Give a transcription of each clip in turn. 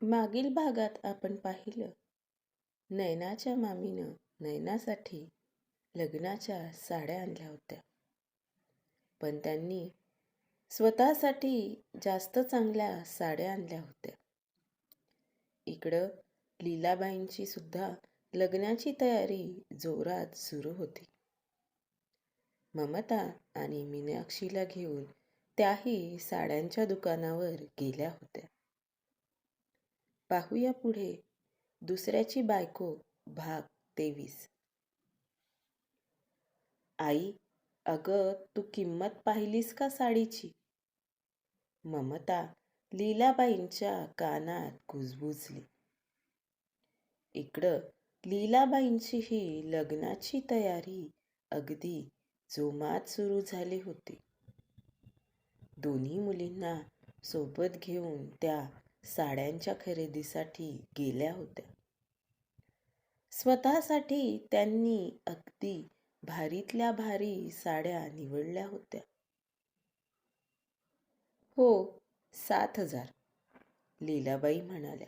मागील भागात आपण पाहिलं, नयनाच्या मामीनं नयनासाठी लग्नाच्या साड्या आणल्या होत्या. पण त्यांनी स्वतःसाठी जास्त चांगल्या साड्या आणल्या होत्या. इकडं लीलाबाईंची सुद्धा लग्नाची तयारी जोरात सुरू होती. ममता आणि मीनाक्षीला घेऊन त्याही साड्यांच्या दुकानावर गेल्या होत्या. पाहूया पुढे दुसऱ्याची बायको भाग 23. आई, अगं तू किंमत पाहिलीस का साडीची? ममता लीलाबाईंच्या कानात कुजबुजली. इकडं लीलाबाईंची ही लग्नाची तयारी अगदी जोमात सुरू झाली होती. दोन्ही मुलींना सोबत घेऊन त्या साड्यांच्या खरेदीसाठी गेल्या होत्या. स्वतःसाठी त्यांनी अगदी भारीतल्या भारी साड्या निवडल्या होत्या. हो, 7,000, लीलाबाई म्हणाल्या.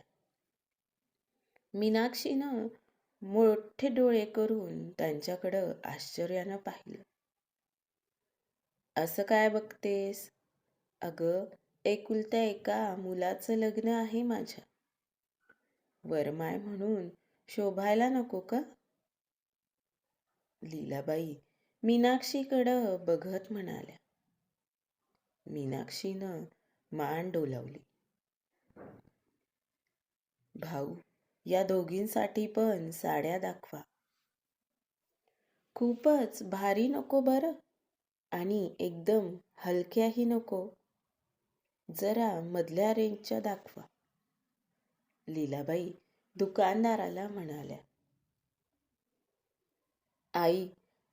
मीनाक्षीनं मोठे डोळे करून त्यांच्याकडं आश्चर्यानं पाहिलं. असं काय बघतेस? अगं, एकुलत्या एका मुलाचं लग्न आहे माझ्या. वरमाय म्हणून शोभायला नको का? लीलाबाई मीनाक्षीकडं बघत म्हणाल्या. मीनाक्षीनं मान डोलावली. भाऊ, या दोघींसाठी पण साड्या दाखवा. खूपच भारी नको बरं, आणि एकदम हलक्याही नको. जरा मधल्या रेंजच्या दाखवा. लीलाबाई दुकानदाराला म्हणाल्या. आई,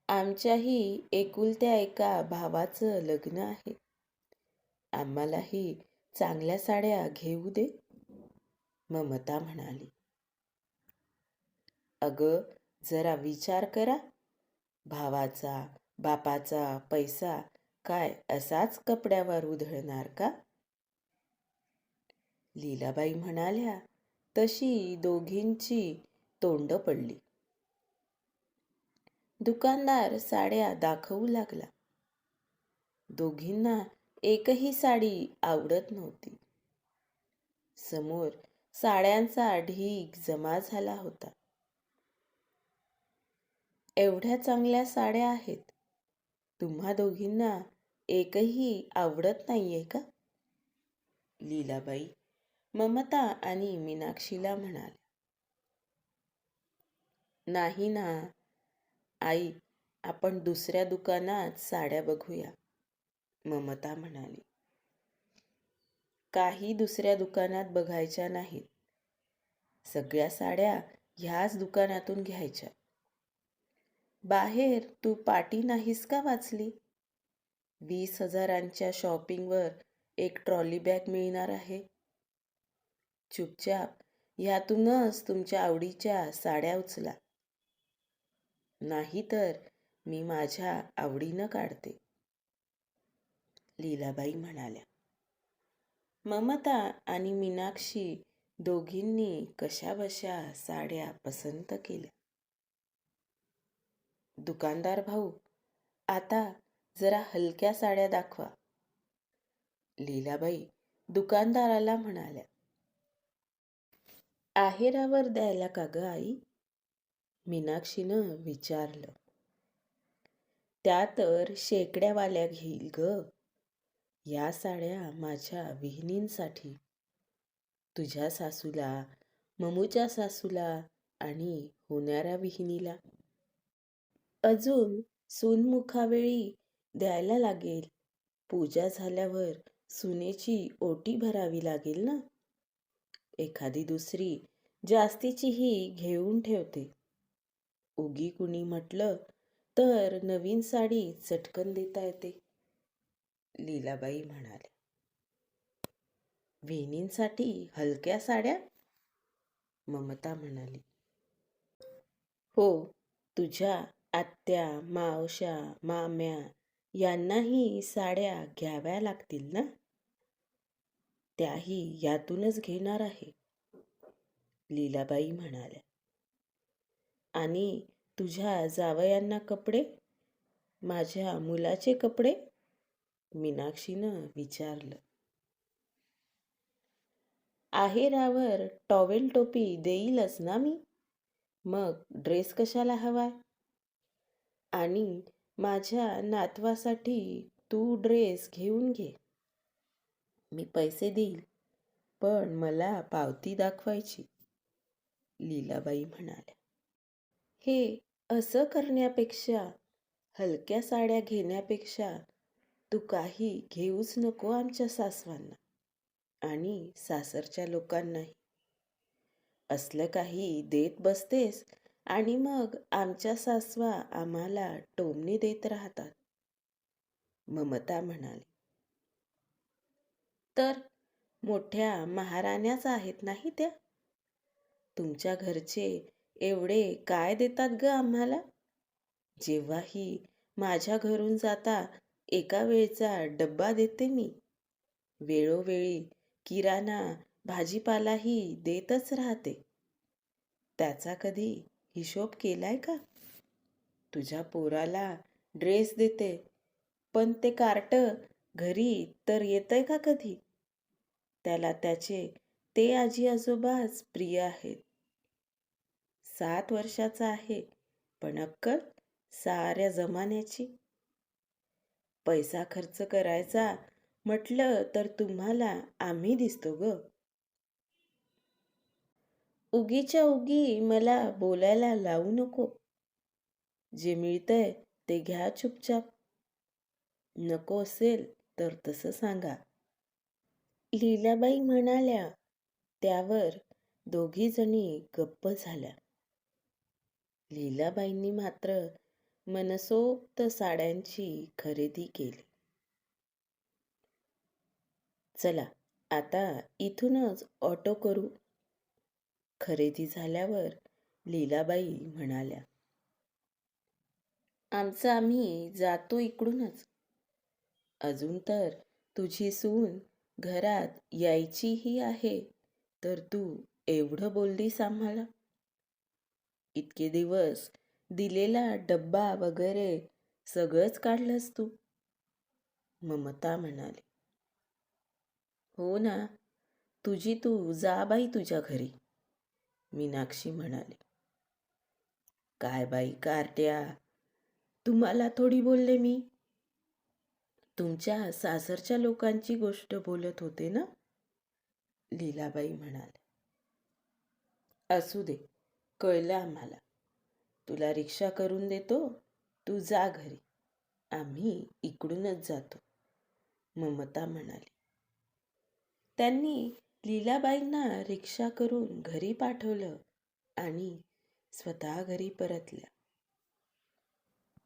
आमच्याही एकुलत्या एका भावाचं लग्न आहे. आम्हालाही चांगल्या साड्या घेऊ दे, ममता म्हणाली. अगं, जरा विचार करा. भावाचा बापाचा पैसा काय असाच कपड्यावर उधळणार का? लीलाबाई म्हणाल्या तशी दोघींची तोंड पडली. दुकानदार साड्या दाखवू लागला. दोघींना एकही साडी आवडत नव्हती. समोर साड्यांचा ढीग जमा झाला होता. एवढ्या चांगल्या साड्या आहेत, तुम्हा दोघींना एकही आवडत नाहीये का? लीलाबाई ममता आणि मीनाक्षीला म्हणाल्या. नाही ना आई, आपण दुसऱ्या दुकानात साड्या बघूया, ममता म्हणाली. काही दुसऱ्या दुकानात बघायच्या नाहीत. सगळ्या साड्या ह्याच दुकानातून घ्यायच्या. बाहेर तू पाटी नाहीस का वाचली? 20,000च्या शॉपिंगवर एक ट्रॉली बॅग मिळणार आहे. चुपचाप ह्यातूनच तुमच्या आवडीच्या साड्या उचला. नाहीतर मी माझ्या आवडीनं काढते, लीलाबाई म्हणाल्या. ममता आणि मीनाक्षी दोघींनी कशाबशा साड्या पसंत केल्या. दुकानदार भाऊ, आता जरा हलक्या साड्या दाखवा, लीलाबाई दुकानदाराला म्हणाल्या. आहेरावर द्यायला का ग आई? मीनाक्षीनं विचारलं. त्या तर शेकड्यावाल्या घेईल ग. या साड्या माझ्या विहिणींसाठी, तुझ्या सासूला, ममूच्या सासूला आणि होणाऱ्या विहिणीला. अजून सूनमुखावेळी द्यायला लागेल. पूजा झाल्यावर सुनेची ओटी भरावी लागेल ना. एखादी दुसरी जास्तीचीही घेऊन ठेवते. उगी कुणी म्हटलं तर नवीन साडी चटकन देता येते, लीलाबाई म्हणाल्या. विहिणींसाठी हलक्या साड्या, ममता म्हणाली. हो, तुझ्या आत्या, मावश्या, माम्या यांनाही साड्या घ्याव्या लागतील ना. त्याही यातूनच घेणार आहे, लीलाबाई म्हणाल्या. आणि तुझ्या जावयांना कपडे, माझ्या मुलाचे कपडे? मीनाक्षीनं विचारलं. आहेरावर टॉवेल टोपी देईलच ना मी, मग ड्रेस कशाला हवाय? आणि माझ्या नातवासाठी तू ड्रेस घेऊन घे. मी पैसे देईल, पण मला पावती दाखवायची, लीलाबाई म्हणाल्या. हे असं करण्यापेक्षा, हलक्या साड्या घेण्यापेक्षा तू काही घेऊच नको आमच्या सासवांना आणि सासरच्या लोकांनाही. असलं काही देत बसतेस आणि मग आमच्या सासवा आम्हाला टोमणे देत राहतात, ममता म्हणाली. तर मोठ्या महाराण्याच आहेत नाही त्या? तुमच्या घरचे एवढे काय देतात ग आम्हाला? जेव्हाही माझ्या घरून जाता एका वेळचा डब्बा देते मी. वेळोवेळी किराणा भाजीपालाही देतच राहते. त्याचा कधी हिशोब केलाय का? तुझ्या पोराला ड्रेस देते, पण ते कार्ट घरी तर येतंय का कधी? त्याला त्याचे ते आजी आजोबाच प्रिय आहेत. 7 वर्षाचा आहे, पण अक्कल साऱ्या जमान्याची. पैसा खर्च करायचा म्हटलं तर तुम्हाला आम्ही दिसतो ग. उगीच्या उगी मला बोलायला लावू नको. जे मिळतंय ते घ्या चुपचाप. नको असेल तर तसं सांगा, लीलाबाई म्हणाल्या. त्यावर दोघी जणी गप्प झाल्या. लीलाबाईंनी मात्र मनसोक्त साड्यांची खरेदी केली. चला आता इथूनच ऑटो करू, खरेदी झाल्यावर लीलाबाई म्हणाल्या. आमचं आम्ही जातो इकडूनच. अजून तर तुझी सून घरात यायचीही आहे, तर तू एवढं बोललीस आम्हाला. इतके दिवस दिलेला डब्बा वगैरे सगळंच काढलंस तू, ममता म्हणाली. हो ना, तुझी तू जा बाई तुझ्या घरी, मीनाक्षी म्हणाली. काय बाई कारट्या, तुम्हाला थोडी बोलले मी. तुमच्या सासरच्या लोकांची गोष्ट बोलत होते ना, लीलाबाई म्हणाले. असू दे, कळलं आम्हाला. तुला रिक्षा करून देतो, तू जा घरी. आम्ही इकडूनच जातो, ममता म्हणाली. त्यांनी लीलाबाईंना रिक्षा करून घरी पाठवलं आणि स्वतः घरी परतल्या.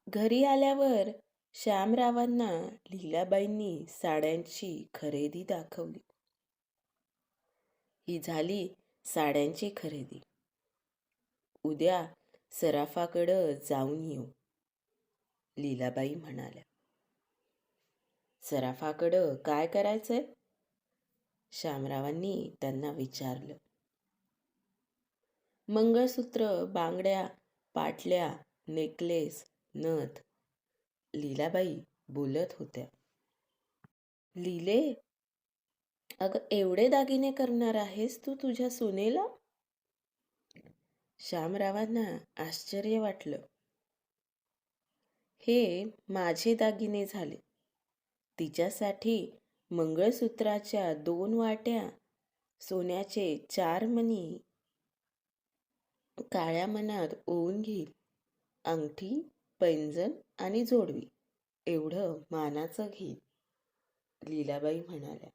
घरी आल्यावर श्यामरावांना लीलाबाईंनी साड्यांची खरेदी दाखवली. ही झाली साड्यांची खरेदी. उद्या सराफाकडं जाऊन येऊ, लीलाबाई म्हणाल्या. सराफाकडं काय करायचंय? श्यामरावांनी त्यांना विचारलं. मंगळसूत्र, बांगड्या, पाटल्या, नेकलेस, नथ, लीलाबाई बोलत होत्या. लीले, अगं एवढे दागिने करणार आहेस तू तुझ्या सुनेला? श्यामरावांना आश्चर्य वाटलं. हे माझे दागिने झाले. तिच्यासाठी मंगळसूत्राच्या 2 वाट्या, सोन्याचे 4 मणी काळ्या मनात ओवून घेईल. अंगठी, पैंजण आणि जोडवी एवढं मानाचं घेईल, लीलाबाई म्हणाल्या.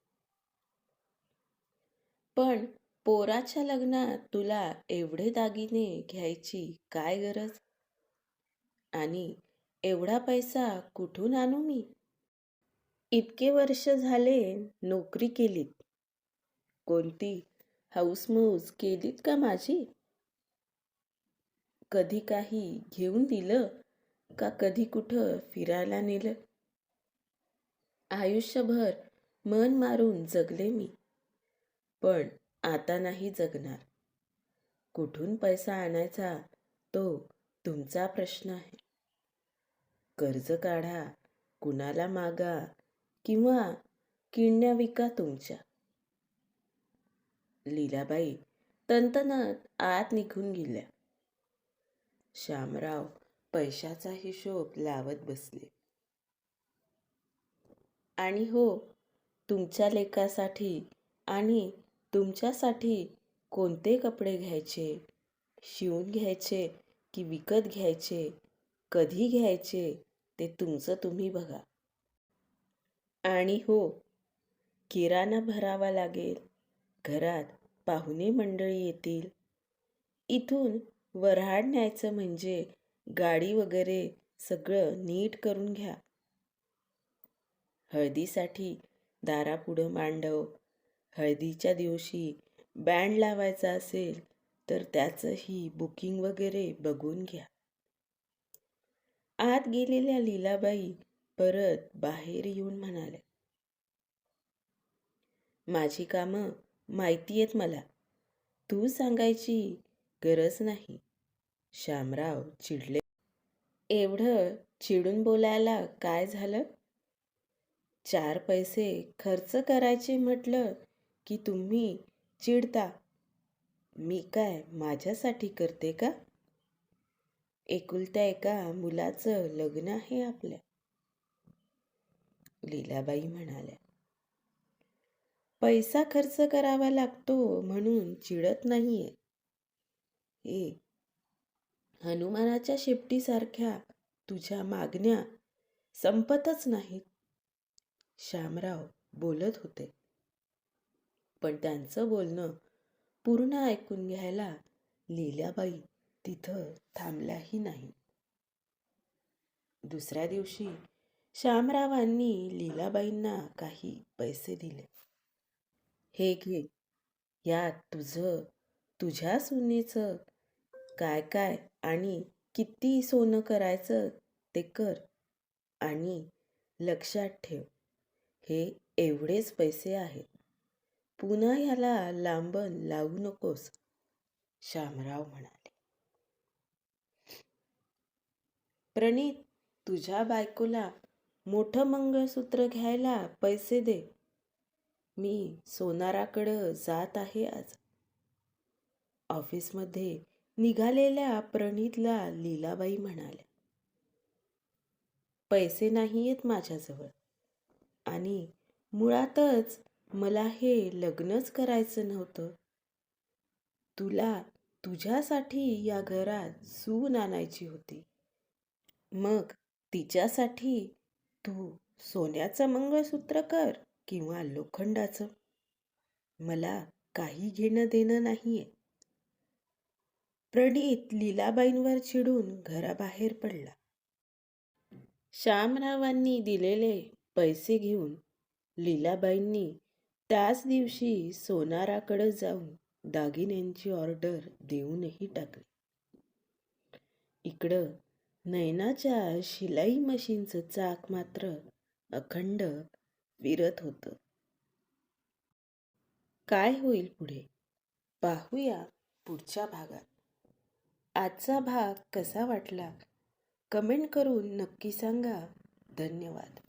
पण पोराच्या लग्नात तुला एवढे दागिने घ्यायची काय गरज? आणि एवढा पैसा कुठून आणू मी? इतके वर्ष झाले नोकरी केलीत, कोणती हौसमौज केलीत का माझी? कधी काही घेऊन दिलं का कधी कुठं फिरायला नेलं? आयुष्यभर मन मारून जगले मी, पण आता नाही जगणार. कुठून पैसा आणायचा तो तुमचा प्रश्न आहे. कर्ज काढा, कुणाला मागा किंवा किडण्या विका तुमच्या. लीलाबाई तणतणत आत निघून गेल्या. श्यामराव पैशाचा हिशोब लावत बसले. आणि हो, तुमच्या लेकासाठी आणि तुमच्यासाठी कोणते कपडे घ्यायचे, शिवून घ्यायचे की विकत घ्यायचे, कधी घ्यायचे ते तुमचं तुम्ही बघा. आणि हो, किराणा भरावा लागेल, घरात पाहुणे मंडळी येतील. इथून वऱ्हाड न्यायचं म्हणजे गाडी वगैरे सगळं नीट करून घ्या. हळदीसाठी दारापुढं मांडव, हळदीच्या दिवशी बँड लावायचा असेल तर त्याचंही बुकिंग वगैरे बघून घ्या. आत गेलेल्या लीलाबाई परत बाहेर येऊन म्हणाल्या, माझी कामं माहिती आहेत मला, तू सांगायची गरज नाही. श्यामराव चिडले. एवढं चिडून बोलायला काय झालं? 4 पैसे खर्च करायचे म्हटलं की तुम्ही चिडता. मी काय माझ्यासाठी करते का? एकुलत्या एका मुलाचं लग्न आहे आपल्या. लीलाबाई म्हणाल्या, पैसा खर्च करावा लागतो म्हणून चिडत नाहीये. हे हनुमानाच्या शेपटीसारख्या तुझ्या मागण्या संपतच नाहीत. श्यामराव बोलत होते, पण त्यांचं बोलणं पूर्ण ऐकून घ्यायला लीलाबाई तिथं थांबल्याही नाही. दुसऱ्या दिवशी श्यामरावांनी लीलाबाईंना काही पैसे दिले. हे घे, यात तुझ्या सुनेचं काय काय आणि किती सोनं करायचं ते कर. आणि लक्षात ठेव, हे एवढेच पैसे आहेत. पुन्हा याला लांबण लावू नकोस. श्यामराव म्हणाले. प्रणित, तुझ्या बायकोला मोठं मंगळसूत्र घ्यायला पैसे दे. मी सोनाराकडं जात आहे आज. ऑफिसमध्ये निघालेल्या प्रणितला लीलाबाई म्हणाल्या, पैसे नाहीयेत माझ्याजवळ आणि मुळातच मला हे लग्नच करायचं नव्हतं. तुला तुझ्यासाठी या घरात सून आणायची होती. मग तिच्यासाठी तू सोन्याचं मंगळसूत्र कर किंवा लोखंडाचं, मला काही घेणं देणं नाहीये. प्रणित लीलाबाईंवर चिडून घराबाहेर पडला. श्यामरावांनी दिलेले पैसे घेऊन लीलाबाईंनी त्याच दिवशी सोनाराकडे जाऊन दागिन्यांची ऑर्डर देऊनही टाकली. इकडं नयनाच्या शिलाई मशीनचं चाक मात्र अखंड फिरत होतं. काय होईल पुढे पाहूया पुढच्या भागात. आजचा भाग कसा वाटला कमेंट करून नक्की सांगा. धन्यवाद.